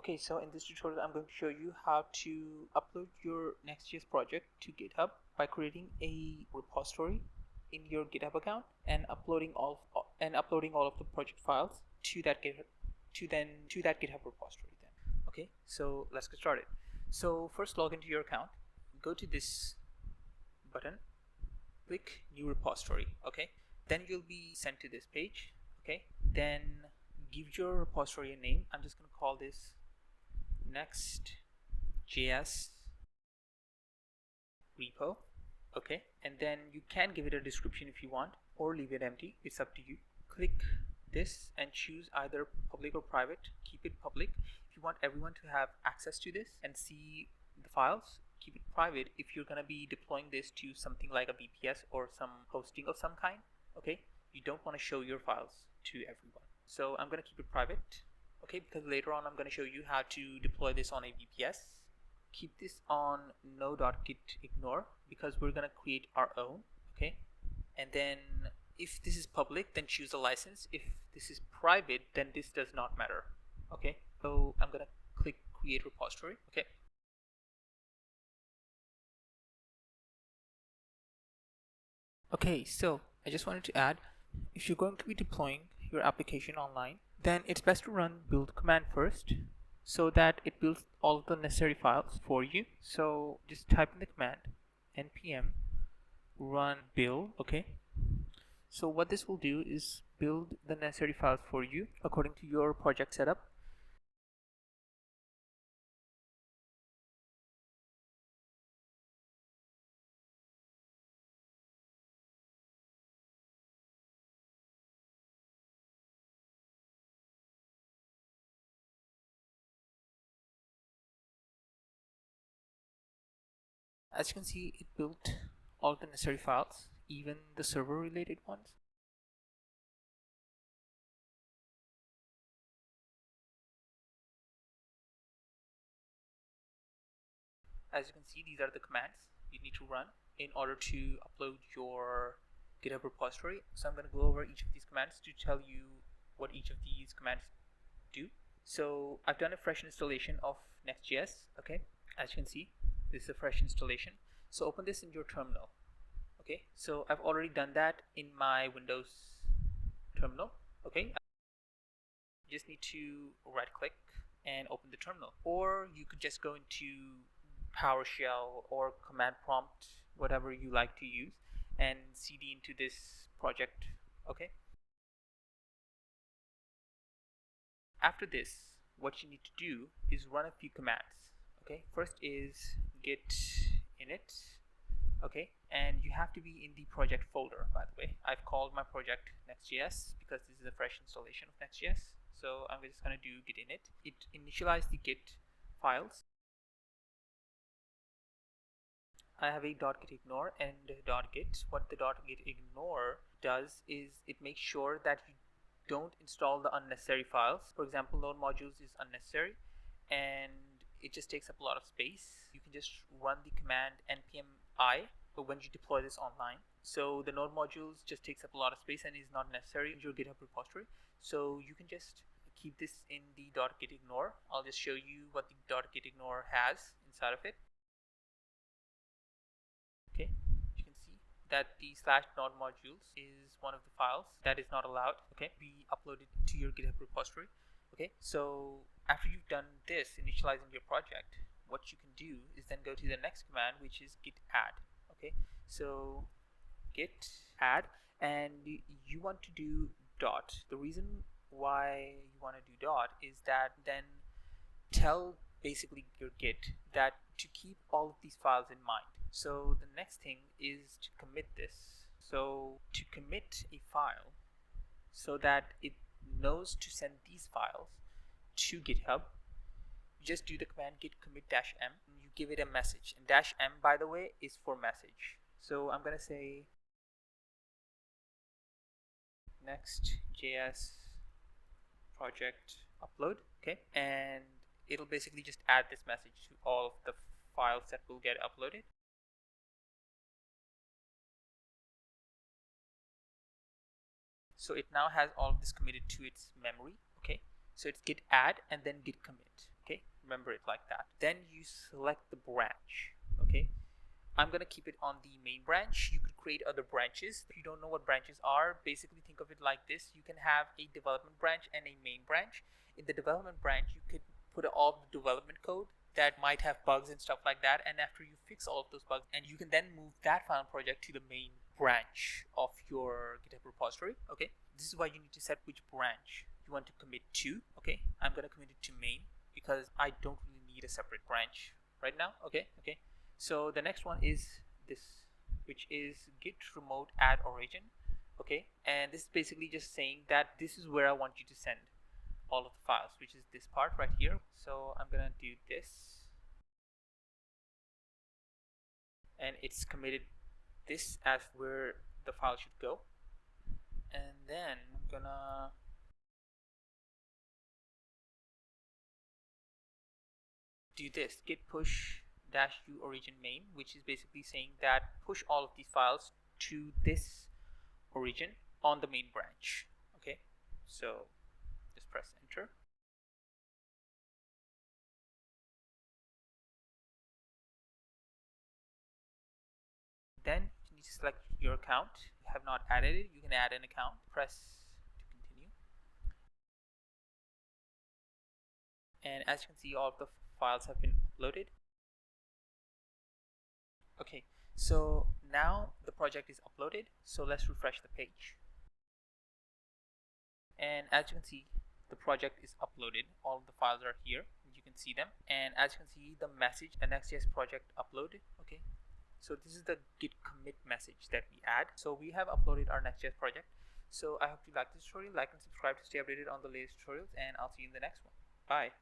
Okay, so in this tutorial I'm going to show you how to upload your Next.js project to GitHub by creating a repository in your GitHub account and uploading all of the project files to that GitHub repository then. Okay, so let's get started. So first log into your account, go to this button, click new repository. Okay, then you'll be sent to this page. Okay, then give your repository a name. I'm just going to call this Next.js repo. Okay, and then you can give it a description if you want or leave it empty. It's up to you. Click this and choose either public or private. Keep it public if you want everyone to have access to this and see the files. Keep it private if you're going to be deploying this to something like a VPS or some hosting of some kind. Okay, you don't want to show your files to everyone, so I'm going to keep it private. Okay, because later on I'm going to show you how to deploy this on a VPS. Keep this on no.gitignore because we're going to create our own. Okay, and then if this is public, then choose a license. If this is private, then this does not matter. Okay, so I'm going to click create repository. Okay, so I just wanted to add, if you're going to be deploying your application online, then it's best to run build command first so that it builds all of the necessary files for you. So just type in the command npm run build. Okay, so what this will do is build the necessary files for you according to your project setup. As you can see, it built all the necessary files, even the server related ones. As you can see, these are the commands you need to run in order to upload your GitHub repository. So I'm going to go over each of these commands to tell you what each of these commands do. So I've done a fresh installation of Nextjs. Okay, as you can see, this is a fresh installation. So open this in your terminal. Okay, so I've already done that in my Windows terminal. Okay, you just need to right click and open the terminal, or you could just go into PowerShell or command prompt, whatever you like to use, and cd into this project. Okay, after this, what you need to do is run a few commands. Okay, first is git init. Okay, and you have to be in the project folder. By the way, I've called my project Nextjs because this is a fresh installation of Nextjs. So I'm just going to do git init. It initializes the git files. I have a .gitignore and .git. What the .gitignore does is it makes sure that you don't install the unnecessary files. For example, node modules is unnecessary and it just takes up a lot of space. You can just run the command npm I when you deploy this online. So the node modules just takes up a lot of space and is not necessary in your GitHub repository. So you can just keep this in the .gitignore. I'll just show you what the .gitignore has inside of it. Okay, you can see that the /node modules is one of the files that is not allowed. Okay, be uploaded to your GitHub repository. Okay, so after you've done this, initializing your project, what you can do is then go to the next command, which is git add. Okay, so git add, and you want to do dot. The reason why you want to do dot is that then tell basically your git that to keep all of these files in mind. So the next thing is to commit this. So to commit a file so that it knows to send these files to GitHub, you just do the command git commit -m and you give it a message. And -m, by the way, is for message. So I'm going to say Next.js project upload. Okay, and it'll basically just add this message to all of the files that will get uploaded. So it now has all of this committed to its memory. Okay, so it's git add and then git commit. Okay, remember it like that. Then you select the branch. Okay, I'm gonna keep it on the main branch. You could create other branches. If you don't know what branches are, basically think of it like this. You can have a development branch and a main branch. In the development branch, you could put all the development code that might have bugs and stuff like that, and after you fix all of those bugs, and you can then move that final project to the main branch of your GitHub repository. Okay, this is why you need to set which branch you want to commit to. Okay, I'm gonna commit it to main because I don't really need a separate branch right now. Okay. So the next one is this, which is git remote add origin. Okay, and this is basically just saying that this is where I want you to send all of the files, which is this part right here. So I'm gonna do this, and it's committed this as where the file should go. And then I'm gonna do this git push -u origin main, which is basically saying that push all of these files to this origin on the main branch. Okay, so just press enter. Then you need to select your account. If you have not added it, you can add an account. Press to continue. And as you can see, all of the files have been uploaded. Okay, so now the project is uploaded. So let's refresh the page. And as you can see, the project is uploaded. All of the files are here. You can see them. And as you can see, the message, a Next.js project uploaded. Okay, so this is the git commit message that we add. So we have uploaded our Next.js project. So I hope you like this tutorial. Like and subscribe to stay updated on the latest tutorials, and I'll see you in the next one. Bye.